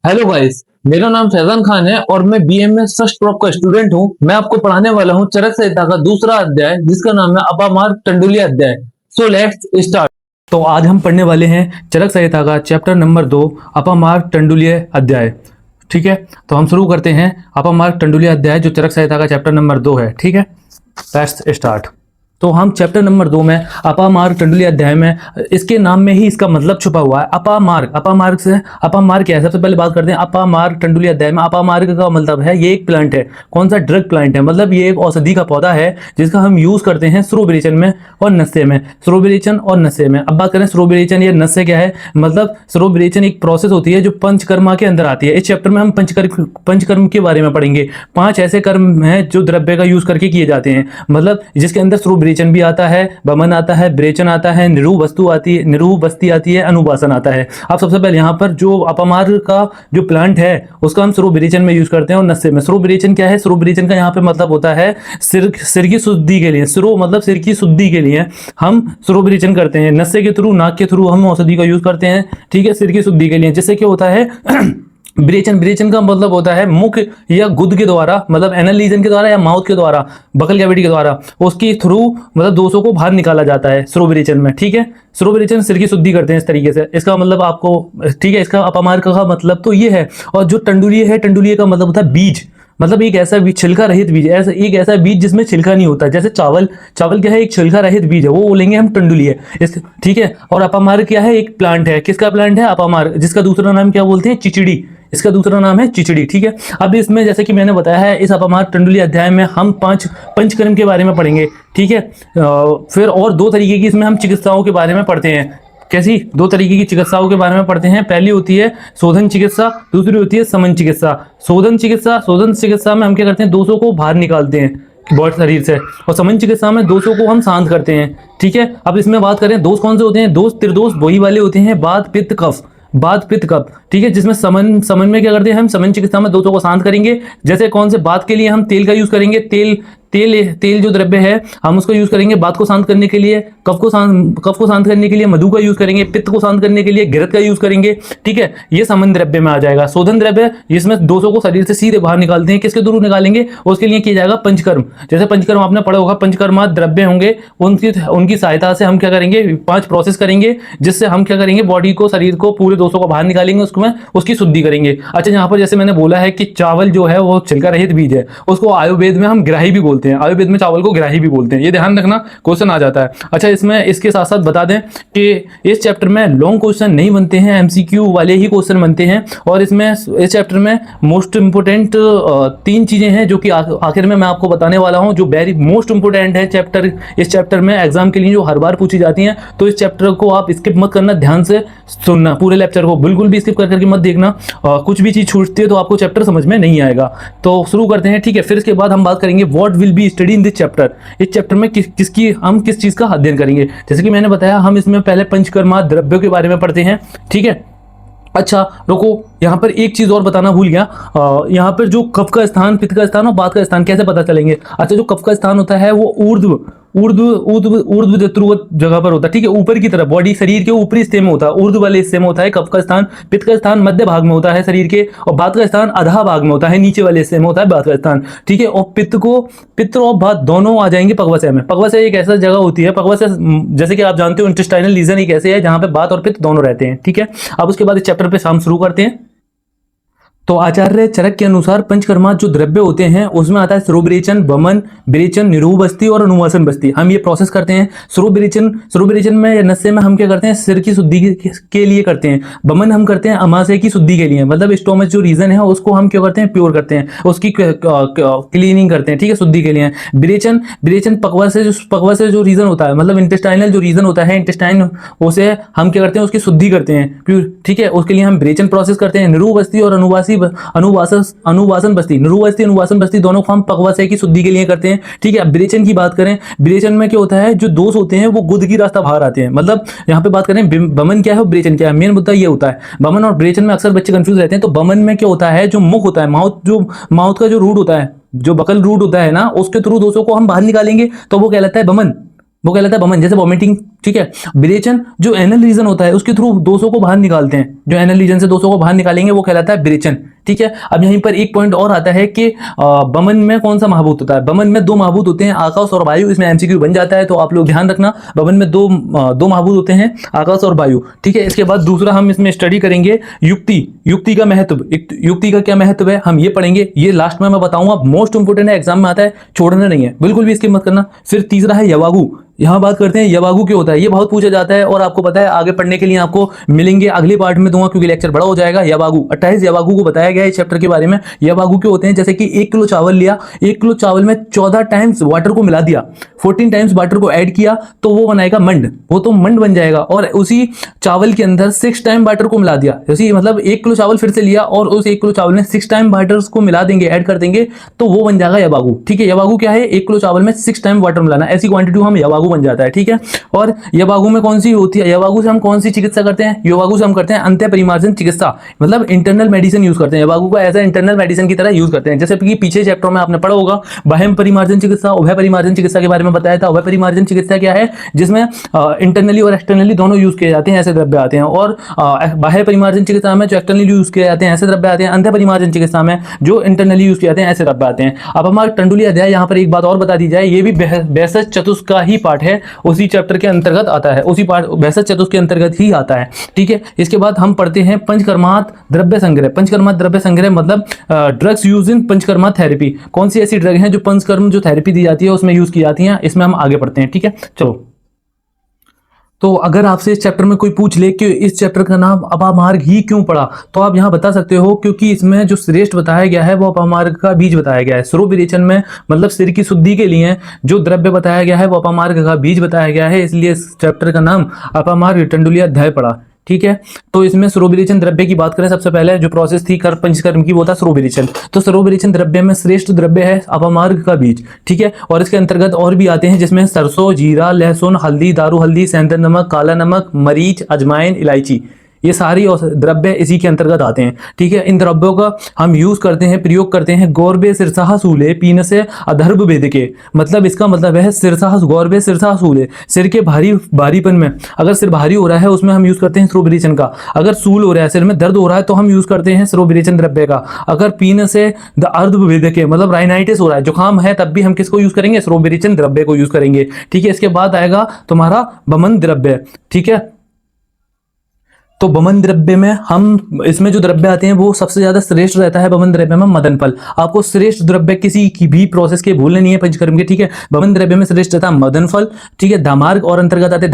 Hello guys, मेरा नाम फैजान खान है और मैं बीएमए फर्स्ट प्रॉप का स्टूडेंट हूँ। मैं आपको पढ़ाने वाला हूँ चरक संहिता का दूसरा अध्याय जिसका नाम है अपामार्ग टंडुलिया अध्याय। So let's start. तो आज हम पढ़ने वाले हैं चरक संहिता का चैप्टर नंबर 2 अपामार्ग टंडुलिय अध्याय। ठीक है, तो हम शुरू करते हैं अपामार्ग टंडुलिय अध्याय जो चरक संहिता का चैप्टर नंबर 2 है। ठीक है, लेट्स स्टार्ट। तो हम चैप्टर नंबर 2 में अपामार्ग टंडुलिय अध्याय में, इसके नाम में ही इसका मतलब छुपा हुआ है। अपामार्ग, अपामार्ग से अपामार्ग क्या है, सबसे पहले बात करते हैं अपामार्ग टंडुलिय अध्याय में। अपामार्ग का मतलब है ये एक प्लांट है। कौन सा? ड्रग प्लांट है, मतलब ये एक औषधि का पौधा है जिसका हम यूज करते हैं स्रोविरेचन में और नशे में। स्रोविरेचन और नशे में अब बात करें, स्रोविरेचन या नशे क्या है, मतलब स्रोविरेचन एक प्रोसेस होती है जो पंचकर्मा के अंदर आती है। इस चैप्टर में हम पंचकर्म के बारे में पढ़ेंगे। 5 ऐसे कर्म हैं जो द्रव्य का यूज करके किए जाते हैं, मतलब जिसके अंदर स्रोविरेचन भी आता है, वमन आता है, विरेचन आता है, निरूह वस्तु आती है, निरूह बस्ती आती है, अनुवासन आता है। अब सबसे पहले यहाँ पर जो अपामार्ग का जो प्लांट है उसका हम स्रोविरेचन में यूज करते हैं और नशे में। स्रोविरेचन क्या है? स्रोविरेचन का यहाँ पे मतलब होता है सिर की शुद्धि के लिए। सिरो मतलब सिर की शुद्धि के लिए हम स्रोविरेचन करते हैं। नशे के थ्रू, नाक के थ्रू हम औषधि का यूज करते हैं। ठीक है, सिर की शुद्धि के लिए। जिससे क्या होता है विरेचन, विरेचन का मतलब होता है मुख या गुद के द्वारा, मतलब एनल लीजन के द्वारा या माउथ के द्वारा, बकल कैविटी के द्वारा, उसके थ्रू मतलब दोषों को बाहर निकाला जाता है स्रोविरेचन में। ठीक है, स्रोविरेचन सिर की शुद्धि करते हैं इस तरीके से। इसका मतलब आपको, ठीक है, इसका अपामार्ग का मतलब तो ये है। और जो टंडुलिय है, टंडुलिय का मतलब होता है बीज, मतलब एक ऐसा बीज, छिलका रहित बीज, ऐसा एक ऐसा बीज जिसमें छिलका नहीं होता। जैसे चावल, चावल क्या है? एक छिलका रहित बीज है, वो बोलेंगे हम टंडुलिय इस। ठीक है, और अपामार्ग क्या है? एक प्लांट है। किसका प्लांट है? अपामार्ग, जिसका दूसरा नाम क्या बोलते हैं? चिचिड़ी। इसका दूसरा नाम है चिचिड़ी। ठीक है, अब इसमें जैसे कि मैंने बताया है, इस अपामार्ग टंडुलिय अध्याय में हम 5 पंचकर्म के बारे में पढ़ेंगे। ठीक है, फिर और 2 तरीके की इसमें हम चिकित्साओं के बारे में पढ़ते हैं। कैसी? 2 तरीके की चिकित्साओं के बारे में पढ़ते हैं। पहली होती है शोधन चिकित्सा, दूसरी होती है समन चिकित्सा। शोधन चिकित्सा, शोधन चिकित्सा में हम क्या करते हैं? दोषों को बाहर निकालते हैं बॉडी शरीर से, और समन चिकित्सा में दोषों को हम शांत करते हैं। ठीक है, अब इसमें बात करें दोष कौन से होते हैं? दोष त्रिदोष वही वाले होते हैं, वात पित्त कफ, बात पित्त कफ। ठीक है, जिसमें समन, समन में क्या करते हैं हम? समन चिकित्सा में दोषों को शांत करेंगे। जैसे कौन से? बात के लिए हम तेल का यूज करेंगे। तेल जो द्रव्य है हम उसको यूज करेंगे बात को शांत करने के लिए। कफ को शांत करने के लिए मधु का यूज करेंगे। पित्त को शांत करने के लिए घृत का यूज करेंगे। ठीक है, ये समन द्रव्य में आ जाएगा। शोधन द्रव्य जिसमें दोषों को शरीर से सीधे बाहर निकालते हैं। किसके थ्रू निकालेंगे? उसके लिए किया जाएगा पंचकर्म। जैसे पंचकर्म आपने पढ़ा होगा, पंचकर्मा द्रव्य होंगे, उनकी सहायता से हम क्या करेंगे? 5 प्रोसेस करेंगे, जिससे हम क्या करेंगे? बॉडी को, शरीर को, पूरे दोषों को बाहर निकालेंगे, उसकी शुद्धि करेंगे। अच्छा, यहाँ पर जैसे मैंने बोला है कि चावल जो है वो छिलका रहित बीज है, उसको आयुर्वेद में हम ग्राही भी बोलते हैं। आयुर्वेद में चावल को ग्राही भी बोलते हैं, ये ध्यान रखना, क्वेश्चन आ जाता है। अच्छा, इसमें इसके साथ साथ बता दें कि इस चैप्टर में लॉन्ग क्वेश्चन नहीं बनते हैं, एमसीक्यू वाले ही क्वेश्चन बनते हैं। और इसमें इस चैप्टर में मोस्ट इंपोर्टेंट 3 चीजें हैं जो कि आखिर में मैं आपको बताने वाला हूं, जो वेरी मोस्ट इंपोर्टेंट है चैप्टर, इस चैप्टर में एग्जाम के लिए जो हर बार पूछी जाती हैं। तो इस चैप्टर को आप स्किप मत करना, ध्यान से सुनना, पूरे लेक्चर को बिल्कुल भी स्किप करके मत देखना। कुछ भी चीज छूटती है तो आपको चैप्टर समझ में नहीं आएगा। तो शुरू करते हैं। ठीक है, फिर इसके बाद हम बात करेंगे what will be study in this chapter. इस चैप्टर में हम किस चीज का अध्ययन करेंगे। जैसे कि मैंने बताया, हम इसमें पहले पंचकर्मा द्रव्यों के बारे में पढ़ते हैं। ठीक है, अच्छा रुको, यहाँ पर एक चीज और बताना भूल गया। यहाँ पर जो कफ का स्थान, पित्त का स्थान और बात का स्थान कैसे पता चलेंगे। अच्छा, जो कफ का स्थान होता है वो ऊर्ध्व जत्रुवत जगह पर होता है। ठीक है, ऊपर की तरफ, बॉडी शरीर के ऊपरी हिस्से में होता है, ऊर्ध्व वाले हिस्से में होता है कफ का स्थान। पित्त का स्थान मध्य भाग में होता है शरीर के, और बात का स्थान अधा भाग में होता है, नीचे वाले हिस्से में होता है बात का स्थान। ठीक है, और पित्त और बात दोनों आ जाएंगे पक्वशय में। पक्वशय एक ऐसा जगह होती है, पक्वशय जैसे कि आप जानते हो इंटेस्टाइनल रीजन एक ऐसे है जहां पे बात और पित्त दोनों रहते हैं। ठीक है, अब उसके बाद इस चैप्टर पे हम शुरू करते हैं। तो आचार्य चरक के अनुसार पंचकर्मा जो द्रव्य होते हैं उसमें आता है स्रोविरेचन, वमन, विरेचन, निरूह बस्ती और अनुवासन बस्ती। हम ये प्रोसेस करते हैं। स्रोविरेचन में या नशे में हम क्या करते हैं? सिर की शुद्धि के लिए करते हैं। वमन हम करते हैं अमाशय की शुद्धि के लिए, मतलब स्टोमच जो रीजन है उसको हम क्या करते हैं? प्योर करते हैं, उसकी क्लीनिंग करते हैं। ठीक है, शुद्धि के लिए। विरेचन पकवा से जो रीजन होता है, मतलब इंटेस्टाइनल जो रीजन होता है, इंटेस्टाइन, उसे हम क्या करते हैं? उसकी शुद्धि करते हैं प्योर। ठीक है, उसके लिए हम विरेचन प्रोसेस करते हैं। निरूह बस्ती और अनुवासन बस्ती, अनुवासन बस्ती दोनों को हम पक्वाशय की शुद्धि के लिए करते हैं। ठीक है, अब विरेचन की बात करें, विरेचन में क्या होता है? जो दोष होते हैं वो गुद की रास्ता बाहर आते हैं। मतलब यहाँ पे बात करें वमन क्या है और विरेचन क्या है, मेन मुद्दा ये होता है। वमन और विरेचन में अक्सर बच्चे कंफ्यूज रहते हैं। तो वमन में क्या होता है? जो मुख होता है, माउथ का जो रूट होता है, जो बकल रूट होता है ना, उसके थ्रू दोषों को हम बाहर निकालेंगे तो वो कहलाता है वमन। वो कहलाता है बमन, जैसे वॉमिटिंग, ठीक है। विरेचन जो एनल रीजन होता है उसके थ्रू दोषों को बाहर निकालते हैं, जो एनल रीजन से दोषों को बाहर निकालेंगे वो कहलाता है विरेचन, ठीक है। अब यहीं पर एक पॉइंट और आता है कि बमन में कौन सा महाभूत होता है। बमन में दो महाभूत होते हैं, आकाश और वायु। इसमें एमसीक्यू बन जाता है तो आप लोग ध्यान रखना, बमन में दो महाभूत होते हैं, आकाश और वायु, ठीक है। इसके बाद दूसरा हम इसमें स्टडी करेंगे युक्ति। युक्ति का महत्व, युक्ति का क्या महत्व है हम ये पढ़ेंगे, ये लास्ट में मैं बताऊंगा। मोस्ट इंपोर्टेंट है, एग्जाम में आता है, छोड़ना नहीं है, बिल्कुल भी इसकी मत करना। फिर तीसरा है यवागु। यहाँ बात करते हैं यवागु क्यों होता है, ये बहुत पूछा जाता है और आपको पता है आगे पढ़ने के लिए आपको मिलेंगे, अगले पार्ट में दूंगा क्योंकि लेक्चर बड़ा हो जाएगा। यवागु 28 यवागु को बताया गया है इस चैप्टर के बारे में। यवागु क्यों होते हैं, जैसे कि 1 किलो चावल लिया, 1 किलो चावल में 14 टाइम्स वाटर को मिला दिया, 14 टाइम्स वाटर को ऐड किया तो वो बनाएगा मंड, वो तो मंड बन जाएगा। और उसी चावल के अंदर 6 टाइम वाटर को मिला दिया, उसी मतलब 1 किलो चावल फिर से लिया और उस 1 किलो चावल में 6 टाइम वाटर को मिला देंगे, ऐड कर देंगे तो वो बन जाएगा यवागु, ठीक है। यवागु क्या है, 1 किलो चावल में 6 टाइम वाटर मिलाना, ऐसी क्वांटिटी हम यवागु बन जाता है, ठीक है। और यवागु में कौन सी होती है, यवागु से हम कौन सी चिकित्सा करते हैं, यवागु से हम करते हैं अंत्य परिमार्जन चिकित्सा, मतलब इंटरनल मेडिसिन यूज करते हैं। यवागु को एज ए इंटरनल मेडिसिन की तरह यूज करते हैं। जैसे कि पीछे चैप्टर में आपने पढ़ा होगा बाह्य परिमार्जन चिकित्सा, उभय परिमार्जन चिकित्सा के बारे में बताया था। उभय परिमार्जन चिकित्सा क्या है, जिसमें इंटरनली और एक्सटर्नली दोनों यूज किए जाते हैं, ऐसे द्रव्य आते हैं। और बाह्य परिमार्जन चिकित्सा में जो एक्सटर्नली यूज किए जाते हैं ऐसे द्रव्य आते हैं। अंत्य परिमार्जन चिकित्सा में जो इंटरनली यूज किए जाते हैं ऐसे द्रव्य आते हैं। अब हमारा टंडुली अध्याय, यहाँ पर एक बात और बता दी जाए, ये भी वैशज चतुष्क का ही पार्ट है, उसी चैप्टर के अंतर्गत आता है, उसी पार्ट वैशज चतुष्क के अंतर्गत ही आता है, ठीक है। इसके बाद हम पढ़ते हैं पंचकर्मात द्रव्य संग्रह। पंचकर्मात द्रव्य संग्रह मतलब drugs use in panchakarma therapy. कौन सी ऐसी ड्रग हैं जो पंचकर्म जो थेरेपी दी जाती है उसमें यूज की जाती हैं, इसमें हम आगे पढ़ते हैं, ठीक है। चलो, तो अगर आपसे इस चैप्टर में कोई पूछ ले कि इस चैप्टर का नाम अपामार्ग ही क्यों पड़ा, तो आप यहाँ बता सकते हो क्योंकि इसमें जो श्रेष्ठ बताया गया है वो अपामार्ग का बीज बताया गया है। स्वरूप विरेचन में मतलब सिर की शुद्धि के लिए जो द्रव्य बताया गया है वो अपामार्ग का बीज बताया गया है, इसलिए इस चैप्टर का नाम अपामार्ग टंडुली अध्याय पड़ा, ठीक है। तो इसमें स्वरूप द्रव्य की बात करें, सबसे पहले जो प्रोसेस थी कर पंचकर्म की वो था स्वरूप। तो स्वरूप द्रव्य में श्रेष्ठ द्रव्य है अपामार्ग का बीज, ठीक है। और इसके अंतर्गत और भी आते हैं जिसमें सरसों, जीरा, लहसुन, हल्दी, दारू हल्दी, सेंधव नमक, काला नमक, मरीच, अजवाइन, इलायची, ये सारी द्रव्य इसी के अंतर्गत आते हैं, ठीक है। इन द्रव्यों का हम यूज करते हैं, प्रयोग करते हैं गौरबे सिरसाह सूले पीने से अधर्भ भेदके, मतलब इसका मतलब है सिरसाह गौरबे सिरसाह सूले, सिर के भारीपन में, अगर सिर भारी हो रहा है उसमें हम यूज करते हैं स्वरूप का। अगर सूल हो रहा है, सिर में दर्द हो रहा है तो हम यूज करते हैं स्वरूप द्रव्य का। अगर पीने से अर्ध भेदके मतलब राइनाइटिस हो रहा है, जुकाम है, तब भी हम किसको यूज करेंगे, स्वरूप द्रव्य को यूज करेंगे, ठीक है। इसके बाद आएगा तुम्हारा बमन द्रव्य, ठीक है। तो बमन द्रव्य में हम इसमें जो द्रव्य आते हैं वो सबसे ज्यादा श्रेष्ठ रहता है बमन द्रव्य में मदन फल। आपको श्रेष्ठ द्रव्य किसी की भी प्रोसेस के भूलने नहीं है पंचकर्म के, ठीक है। बमन द्रव्य में श्रेष्ठ रहता है मदन फल, ठीक है। धामार्ग और अंतर्गत आते हैं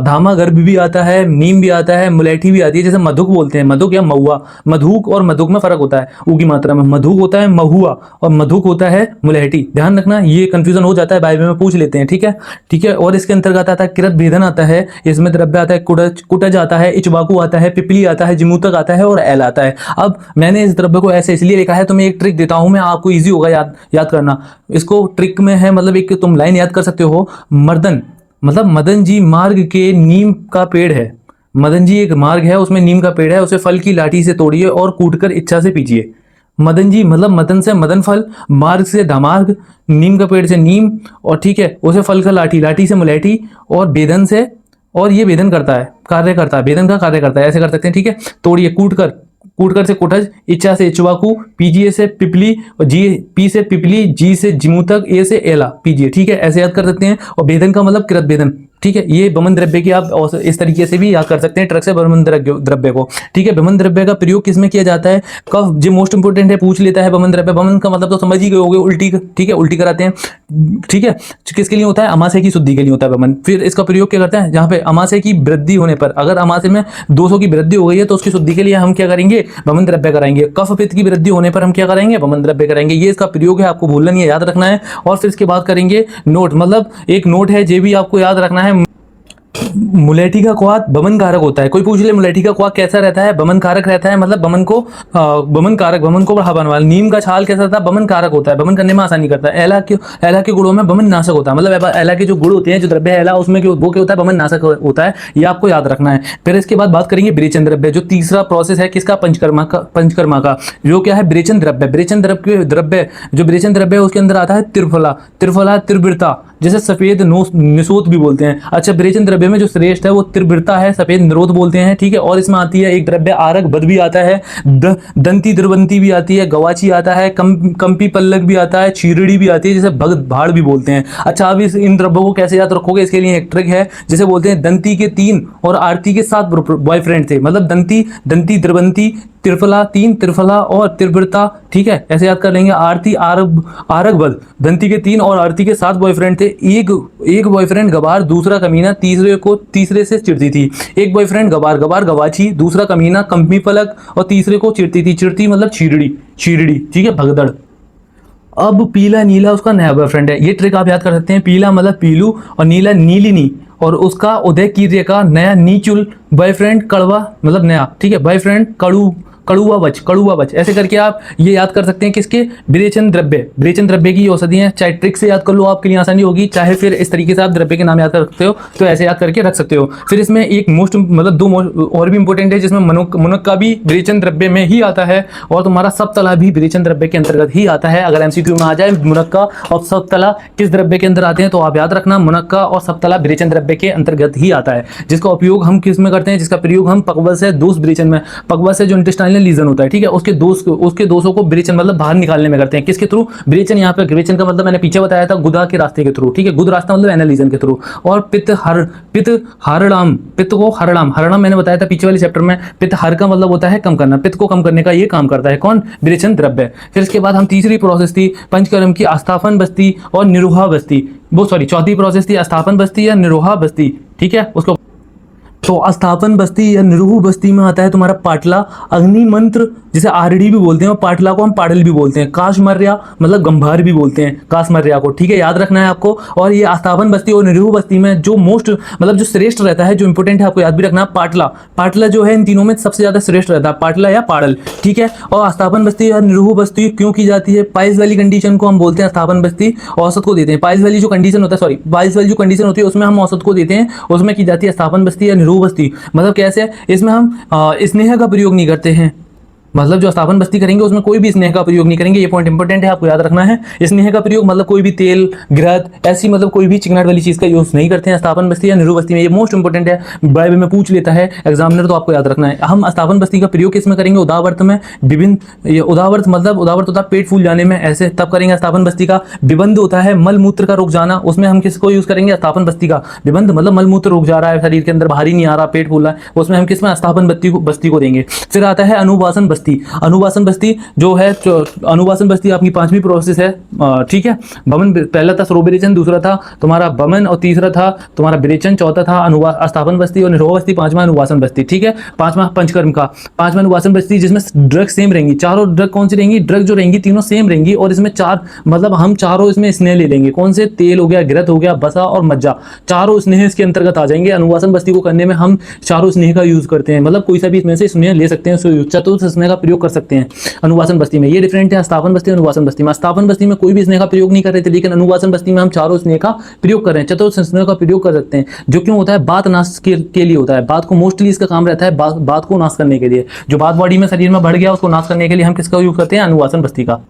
धामा गर्भ भी आता है, नीम भी आता है, मुलेठी भी आती है। जैसे मधुक बोलते हैं, मधुक या महुआ, मधुक और मधुक में फर्क होता है ऊ की मात्रा में। मधुक होता है महुआ और मधुक होता है मुलेठी, ध्यान रखना, ये कंफ्यूजन हो जाता है, बाइबल में पूछ लेते हैं, ठीक है, ठीक है। और इसके अंतर्गत आता है किरत भेदन आता है, इसमें द्रव्य आता है कुटज आता है, इचबाकू आता है, पिपली आता है, जिमूतक आता है और एल आता है। अब मैंने इस द्रव्य को ऐसे इसलिए लिखा है, तो मैं एक ट्रिक देता हूं, मैं आपको इजी होगा याद करना। इसको ट्रिक में है मतलब एक तुम लाइन याद कर सकते हो, मर्दन मतलब मदन जी मार्ग के नीम का पेड़ है, मदन जी एक मार्ग है उसमें नीम का पेड़ है, उसे फल की लाठी से तोड़िए और कूटकर इच्छा से पीजिए। मदन जी मतलब मदन से मदन फल, मार्ग से दामार्ग, नीम का पेड़ से नीम, और ठीक है उसे फल का लाठी, लाठी से मुलेठी, और बेदन से, और ये वेदन करता है, कार्य करता है, वेदन का कार्य करता है, ऐसे कर सकते हैं, ठीक है। तोड़िए, कूटकर से कुटज, इच्छा से इचवाकू, पीजिए से पिपली, और जी पी से पिपली, जी से जिमूतक, ए से एला पीजिए, ठीक है, ऐसे याद कर सकते हैं। और वेदन का मतलब कृत वेदन, ठीक है। ये बमन द्रव्य की आप इस तरीके से भी याद कर सकते हैं ट्रक से बमन द्रव्य को, ठीक है। बमन द्रव्य का प्रयोग किसमें किया जाता है, कब, जो मोस्ट इंपोर्टेंट है, पूछ लेता है बमन द्रव्य। बमन का मतलब तो समझ ही गए होंगे, उल्टी, ठीक है, उल्टी कराते हैं, ठीक है। किसके लिए होता है, अमाशय की शुद्धि के लिए होता है बमन। फिर इसका प्रयोग क्या करते हैं, जहां पे अमाशय की वृद्धि होने पर, अगर अमाशय में 200 की वृद्धि हो गई है तो उसकी शुद्धि के लिए हम क्या करेंगे, बमन द्रव्य कराएंगे। कफ पित्त की वृद्धि होने पर हम क्या करेंगे, बमन द्रव्य कराएंगे। ये इसका प्रयोग है, आपको भूलना नहीं है, याद रखना है। और फिर इसके बाद करेंगे नोट, मतलब एक नोट है, ये भी आपको याद रखना है। मुलेठी का क्वाथ बमन कारक होता है। कोई पूछ ले मुलेठी का क्वाथ कैसा रहता है, बमन कारक रहता है, मतलब बमन को बमन को बढ़ाने वाला। नीम का छाल कैसा रहता है, बमन कारक होता है, बमन करने में आसानी करता है। एला के गुणों में बमन नाशक होता है, मतलब एला के जो गुण होते हैं, जो द्रव्य एला उसमें वो क्या होता है, बमन नाशक होता है, ये आपको याद रखना है। फिर इसके बाद बात करेंगे विरेचन द्रव्य, जो तीसरा प्रोसेस है किसका, पंचकर्मा का जो क्या है विरेचन द्रव्य। विरेचन द्रव्य जो विरेचन द्रव्य है उसके अंदर आता है त्रिफला, त्रिवृता, जिसे सफेद निशोत भी बोलते हैं। अच्छा, विरेचन द्रव्य में जो श्रेष्ठ है वो तीव्रता है, सफेद निरोध बोलते हैं, ठीक है। और इसमें आती है एक द्रव्य आरक बद भी आता है, दंती द्रवंती भी आती है, गवाची आता है, कंपी पल्लक भी आता है, चीरड़ी भी आती है, जिसे भगत भाड़ भी बोलते हैं। अच्छा, अब इन द्रव्यों को कैसे याद रखोगे, इसके लिए एक ट्रिक है, जिसे बोलते हैं दंती के 3 और आरती के 7 बॉयफ्रेंड थे। मतलब दंती द्रवंती, त्रिफला 3, त्रिफला और तीव्रता, ठीक है, ऐसे याद कर लेंगे। आरती आरक बद, दंती के 3 और आरती के 7 बॉयफ्रेंड थे। एक बॉयफ्रेंड गवार, दूसरा कमीना, तीसरे से चिढ़ती थी। एक बॉयफ्रेंड गवार गवाची, दूसरा कमीना कंपी पलक और तीसरे को चिढ़ती थी। चिढ़ती मतलब चीरड़ी, ठीक है, भगदड़। अब पीला नीला उसका नया बॉयफ्रेंड है। ये ट्रिक आप याद कर सकते हैं। पीला मतलब पीलू और नीला नीलिनी, और उसका उदय कीर्य का नया नीचुल बॉयफ्रेंड कड़वा मतलब नया, ठीक है, बॉयफ्रेंड कड़ुआ बच। ऐसे करके आप ये याद कर सकते हैं किसके, विरेचन द्रव्य की औषधियां। चाहे ट्रिक से याद कर लो, आपके लिए आसानी होगी, चाहे फिर इस तरीके से आप द्रव्य के नाम याद कर सकते हो, तो ऐसे याद करके रख सकते हो। फिर इसमें एक दो और भी इंपॉर्टेंट है, जिसमें मुनक्का भी विरेचन द्रव्य में ही आता है, और तुम्हारा सप्तला भी विरेचन द्रव्य के अंतर्गत ही आता है। अगर एमसीक्यू में आ जाए मुनक्का और सप्तला किस द्रव्य के अंदर आते हैं, तो आप याद रखना मुनक्का और सप्तला विरेचन द्रव्य के अंतर्गत ही आता है, जिसका उपयोग हम किस में करते हैं, जिसका प्रयोग हम पकवस है दोष विरेचन में, पकवस है जो इंटेस्टाइनल लीजन होता है, ठीक है, उसके दोषों को विरेचन मतलब बाहर निकालने में करते हैं। किसके थ्रू, विरेचन। यहाँ पे विरेचन का मतलब मैंने पीछे बताया था, गुदा के रास्ते के थ्रू, ठीक है, गुद रास्ता मतलब एनल लीजन के थ्रू। और पित्त को हरणम मैंने बताया था पीछे वाले चैप्टर में। पित्त हर का मतलब होता है कम करना, पित्त को कम करने का ये काम करता है कौन, विरेचन द्रव्य। फिर इसके बाद हम तीसरी प्रोसेस थी पंचकर्म की, आस्थापन बस्ती और निरोहा बस्ती। चौथी प्रोसेस थी आस्थापन बस्ती या निरोहा बस्ती, ठीक है। उसको तो अस्थापन बस्ती या निरूह बस्ती में आता है तुम्हारा पाटला, अग्नि मंत्र जिसे आरडी भी बोलते हैं, और पाटला को हम पाटल भी बोलते हैं, काशमर्या मतलब गंभार भी बोलते हैं काशमर्या को, ठीक है, याद रखना है आपको। और ये अस्थापन बस्ती और निरूह बस्ती में जो जो श्रेष्ठ रहता है, जो इंपॉर्टेंट है, आपको याद भी रखना है, पाटला जो है इन तीनों में सबसे ज्यादा श्रेष्ठ रहता है, पाटला या पाड़ल, ठीक है। और अस्थापन बस्ती या निरूह बस्ती क्यों की जाती है, पाइल्स वाली कंडीशन को हम बोलते हैं अस्थापन बस्ती, औसत को देते हैं। पाइल्स वाली जो कंडीशन होता है, पाइल्स वाली जो कंडीशन होती है उसमें हम औसत को देते हैं, उसमें की जाती है अस्थापन बस्ती या निरूह बस्ती। मतलब कैसे, इसमें हम स्नेह का प्रयोग नहीं करते हैं, मतलब जो स्थापन बस्ती करेंगे उसमें कोई भी स्नेह का प्रयोग नहीं करेंगे। ये पॉइंट इंपॉर्टेंट है, आपको याद रखना है। स्नेह का प्रयोग मतलब कोई भी तेल, घृत, ऐसी मतलब कोई भी चिकनाट वाली चीज का यूज नहीं करते हैं स्थापन बस्ती या निरूह बस्ती में। ये मोस्ट इंपॉर्टेंट है, बाइबल में पूछ लेता है एग्जामिनर, तो आपको याद रखना है। हम स्थापन बस्ती का प्रयोग किसमें करेंगे, उदावर्त में। विभिन्न उदावर्त मतलब उदावर्त होता है पेट फूल जाने में, ऐसे तब करेंगे स्थापन बस्ती का। विबंध होता है मल मूत्र का रुक जाना, उसमें हम किसको यूज करेंगे, स्थापन बस्ती का। विबंध मतलब मल मूत्र रुक जा रहा है, शरीर के अंदर बाहर ही नहीं आ रहा, पेट फूल रहा है, उसमें हम किसमें, स्थापन बस्ती को देंगे। फिर आता है अनुवासन बस्ती। अनुवासन बस्ती जो है, अनुवासन बस्ती आपकी 5वीं प्रोसेस है, ठीक है। बमन पहला था स्रो विरेचन, दूसरा था तुम्हारा बमन, और तीसरा था तुम्हारा विरेचन, चौथा था अस्थापन बस्ती और निरोह बस्ती, 5वां अनुवासन बस्ती, ठीक है। 5वां पंचकर्म का, 5वां अनुवासन बस्ती, जिसमें ड्रग सेम रहेंगी, चारों ड्रग कौन सी रहेंगी, ड्रग जो रहेंगी तीनों सेम रहेंगी, और इसमें 4 मतलब हम चारों इसमें स्नेह ले लेंगे। कौन से, तेल हो गया, घृत हो गया, बसा और मज्जा, चारों स्नेह इसके अंतर्गत आ जाएंगे। अनुवासन बस्ती को करने में हम चारों स्नेह का यूज करते हैं, मतलब कोई सा भी इसमें से स्नेह ले सकते हैं, चतुर्थ स्नेह का प्रयोग कर सकते हैं अनुवासन बस्ती में। ये डिफरेंट है स्थापन बस्ती और अनुवासन बस्ती में। स्थापन बस्ती में कोई भी स्नेह का प्रयोग नहीं कर रहे थे, लेकिन अनुवासन बस्ती में हम चारों स्नेह का प्रयोग कर रहे हैं, चतुर्थ स्नेह का प्रयोग कर सकते हैं। जो क्यों होता है, बात नाश के लिए होता है। बात को मोस्टली इसका काम रहता है बात को नाश करने के लिए। जो बात बॉडी में शरीर में बढ़ गया उसको नाश करने के लिए हम किसका यूज करते हैं, अनुवासन बस्ती का।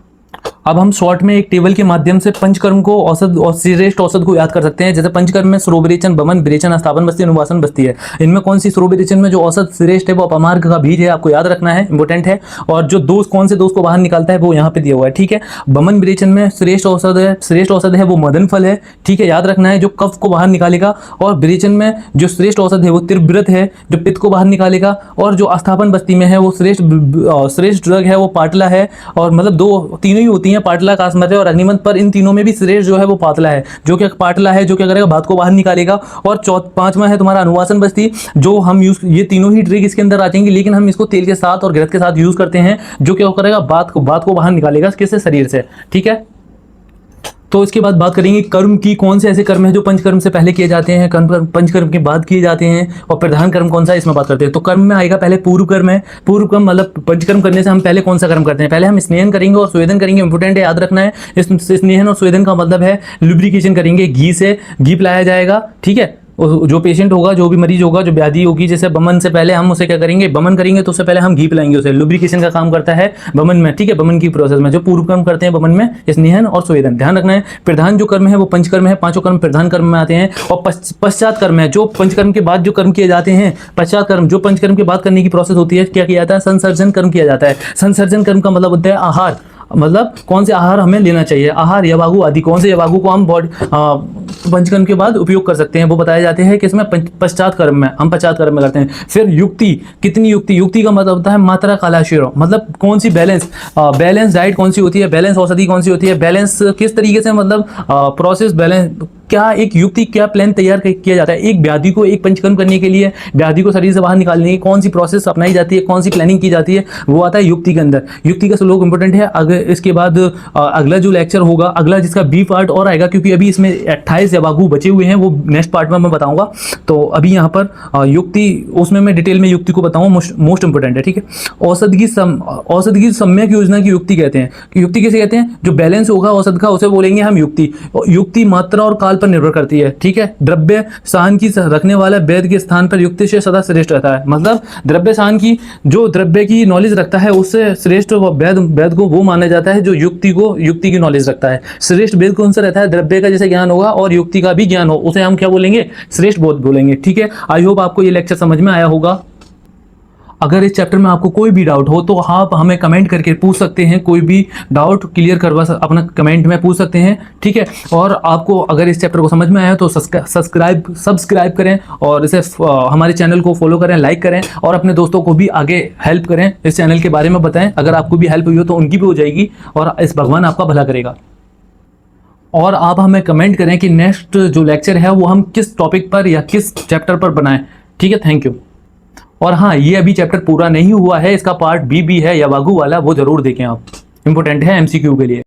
अब हम शॉर्ट में एक टेबल के माध्यम से पंचकर्म को औसत और श्रेष्ठ औसत को याद कर सकते हैं। जैसे पंचकर्म में स्रो विरेचन, बमन, विरेचन, अस्थापन बस्ती, अनुवासन बस्ती है। इनमें कौन सी, स्रो विरेचन में जो औसत श्रेष्ठ है वो अपमार्ग का बीज है, आपको याद रखना है, इंपॉर्टेंट है। और जो दोष, कौन से दोष को बाहर निकालता है वो यहाँ पे दिया हुआ है, ठीक है। बमन विरेचन में श्रेष्ठ औषध है वो मदन फल है, ठीक है, याद रखना है, जो कफ को बाहर निकालेगा। और विरेचन में जो श्रेष्ठ औषध है वो तीव्रत है, जो पित्त को बाहर निकालेगा। और जो अस्थापन बस्ती में है वो श्रेष्ठ ड्रग है वो पाटला है। और मतलब तीनों ही होती है, पाटला, काशमर्या और अग्निमंत, पर इन तीनों में भी श्रेष्ठ जो है वो पाटला है, जो कि पाटला है, जो क्या करेगा, बात को बाहर निकालेगा। और 5वां है तुम्हारा अनुवासन बस्ती, जो हम यूज, ये तीनों ही ट्रिक इसके अंदर आ जाएंगे, लेकिन हम इसको तेल के साथ और घृत के साथ यूज करते हैं, जो क्या करेगा, बात को बाहर निकालेगा किससे, शरीर से, ठीक है। तो इसके बाद बात करेंगे कर्म की। कौन से ऐसे कर्म है जो पंचकर्म से पहले किए जाते हैं, पंचकर्म के बाद किए जाते हैं, और प्रधान कर्म कौन सा है, इसमें बात करते हैं। तो कर्म में आएगा पहले पूर्व कर्म है। पूर्व कर्म मतलब पंचकर्म करने से हम पहले कौन सा कर्म करते हैं, पहले हम स्नेहन करेंगे और स्वेदन करेंगे, इंपोर्टेंट है, याद रखना है। इस स्नेहन और स्वेदन का मतलब है लुब्रिकेशन करेंगे, घी से, घी पिलाया जाएगा, ठीक है। जो पेशेंट होगा, जो भी मरीज होगा, जो व्याधि होगी, जैसे बमन से पहले हम उसे क्या करेंगे, बमन करेंगे तो उससे पहले हम घी पिलाएंगे उसे। लुब्रिकेशन का काम करता है बमन में, ठीक है, बमन की प्रोसेस में जो पूर्व कर्म करते हैं बमन में, स्नेहन और स्वेदन। ध्यान रखना है, प्रधान जो कर्म है वो पंचकर्म है, पांचों कर्म प्रधान कर्म में आते हैं, और पश्चात कर्म है जो पंचकर्म के बाद जो कर्म किए जाते हैं। पश्चात कर्म जो पंचकर्म के बाद करने की प्रोसेस होती है, क्या किया जाता है, संसर्जन कर्म किया जाता है। संसर्जन कर्म का मतलब होता है आहार, मतलब कौन से आहार हमें लेना चाहिए, आहार यवागु आदि, कौन से यवागु को हम पंचकर्म के बाद उपयोग कर सकते हैं, वो बताए जाते हैं किसमें, पश्चात कर्म में। हम पश्चात कर्म में करते हैं। फिर युक्ति, कितनी युक्ति, युक्ति का मतलब होता है मात्रा कालाशीरो, मतलब कौन सी बैलेंस डाइट कौन सी होती है, बैलेंस औषधि कौन सी होती है, बैलेंस किस तरीके से, मतलब प्रोसेस बैलेंस, क्या एक युक्ति, क्या प्लान तैयार किया जाता है एक व्याधि को, एक पंचकर्म करने के लिए, व्याधि को शरीर से बाहर निकालने की कौन सी प्रोसेस अपनाई जाती है, कौन सी प्लानिंग की जाती है, वो आता है युक्ति के अंदर। युक्ति का श्लोक इंपॉर्टेंट है। अगर इसके बाद अगला जो लेक्चर होगा, अगला जिसका बी पार्ट और आएगा, क्योंकि अभी इसमें 28 यवागु बचे हुए हैं, वो नेक्स्ट पार्ट में मैं बताऊंगा। तो अभी यहाँ पर युक्ति, उसमें मैं डिटेल में युक्ति को बताऊंगा, मोस्ट इंपॉर्टेंट है, ठीक है। औषध की सम्यक योजना की युक्ति कहते हैं। युक्ति किसे कहते हैं, जो बैलेंस होगा औषध का उसे बोलेंगे हम युक्ति। युक्ति मात्रा और काल पर निर्भर करती है, ठीक है। द्रव्य साहन की रखने वाला वैद्य के स्थान पर युक्ति से सदा श्रेष्ठ रहता है, मतलब द्रव्य साहन की, जो द्रव्य की नॉलेज रखता है उससे श्रेष्ठ वैद्य को वो माना जाता है जो युक्ति की नॉलेज रखता है। श्रेष्ठ वेद कौन सा रहता है, द्रव्य का जैसे ज्ञान होगा और युक्ति का भी ज्ञान हो, उसे हम क्या बोलेंगे, श्रेष्ठ बोलेंगे, ठीक है। आई होप आपको ये लेक्चर समझ में आया होगा। अगर इस चैप्टर में आपको कोई भी डाउट हो तो आप हमें कमेंट करके पूछ सकते हैं, कोई भी डाउट क्लियर करवा अपना कमेंट में पूछ सकते हैं, ठीक है। और आपको अगर इस चैप्टर को समझ में आया तो सब्सक्राइब करें, और इसे हमारे चैनल को फॉलो करें, लाइक करें, और अपने दोस्तों को भी आगे हेल्प करें, इस चैनल के बारे में बताएं। अगर आपको भी हेल्प हुई हो तो उनकी भी हो जाएगी, और इस भगवान आपका भला करेगा। और आप हमें कमेंट करें कि नेक्स्ट जो लेक्चर है वो हम किस टॉपिक पर या किस चैप्टर पर बनाएं, ठीक है। Thank you. और हाँ, ये अभी चैप्टर पूरा नहीं हुआ है, इसका पार्ट बी भी है यवागु वाला, वो जरूर देखें आप, इंपॉर्टेंट है एमसीक्यू के लिए।